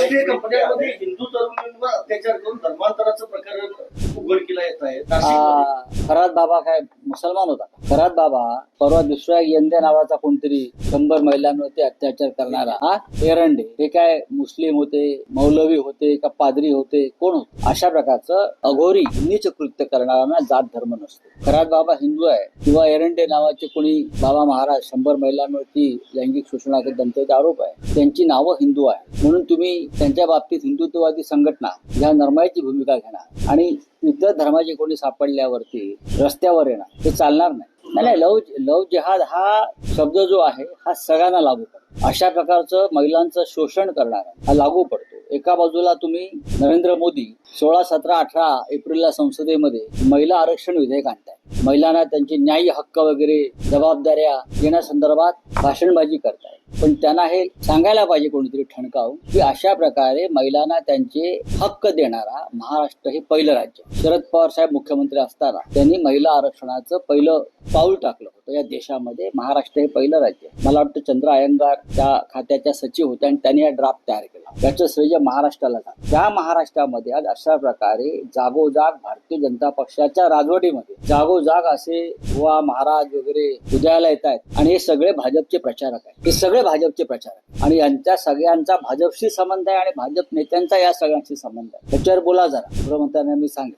बहुराष्ट्रीय कंपन्यांमध्ये हिंदू तरुणांवर अत्याचार करून धर्मांतराचं प्रकरण उघडकीला येत आहे. फराद बाबा काय मुसलमान होता? फराद बाबा परवा दुसऱ्या यंदे नावाचा कोणतरी 100 महिलांवरती अत्याचार करणारा एरंडे, हे काय मुस्लिम होते, मौलवी होते का पादरी होते, कोण होते? अशा प्रकारचं अघोरी नीच कृत्य करणारा जात धर्म नसतो. फराद बाबा हिंदू आहे किंवा एरंडे नावाचे कोणी बाबा महाराज 100 महिलांवरती लैंगिक शोषणाचे दंतेचे आरोप आहे, त्यांची नावं हिंदू आहे म्हणून तुम्ही त्यांच्या बाबतीत हिंदुत्ववादी संघटना या नरमाईची भूमिका घेणार आणि इतर धर्माचे कोणी सापडल्यावरती रस्त्यावर येणार, हे चालणार नाही. नाही, लव जिहाद हा शब्द जो आहे हा सगळ्यांना लागू पडतो. अशा प्रकारचं महिलांचं शोषण करणारा हा लागू पडतो. एका बाजूला तुम्ही नरेंद्र मोदी 16, 17, 18 एप्रिलला संसदेमध्ये महिला आरक्षण विधेयक आणताय. महिलांना त्यांचे न्याय्य हक्क वगैरे जबाबदाऱ्या देण्यासंदर्भात भाषणबाजी करताय. पण त्यांना हे सांगायला पाहिजे कोणीतरी ठणकावून की अशा प्रकारे महिलांना त्यांचे हक्क देणारा महाराष्ट्र हे पहिलं राज्य. शरद पवार साहेब मुख्यमंत्री असताना त्यांनी महिला आरक्षणाचं पहिलं पाऊल टाकलं होतं या देशामध्ये. महाराष्ट्र हे पहिलं राज्य. मला वाटतं चंद्र अय्यंगार त्या खात्याच्या सचिव होत्या आणि त्यांनी हा ड्राफ्ट तयार केला. याचं श्रेय महाराष्ट्राला जातं. त्या महाराष्ट्रामध्ये आज अशा प्रकारे जागोजाग भारतीय जनता पक्षाच्या राजवटीमध्ये जागोजाग असे बुवा महाराज वगैरे उदयाला येत आहेत आणि हे सगळे भाजपचे प्रचारक आहेत. हे सगळे भाजपचे प्रचारक आणि यांच्या सगळ्यांचा भाजपशी संबंध आहे आणि भाजप नेत्यांचा या सगळ्यांशी संबंध आहे. त्याच्यावर बोला जरा. गृहमंत्र्यांना मी सांगेन.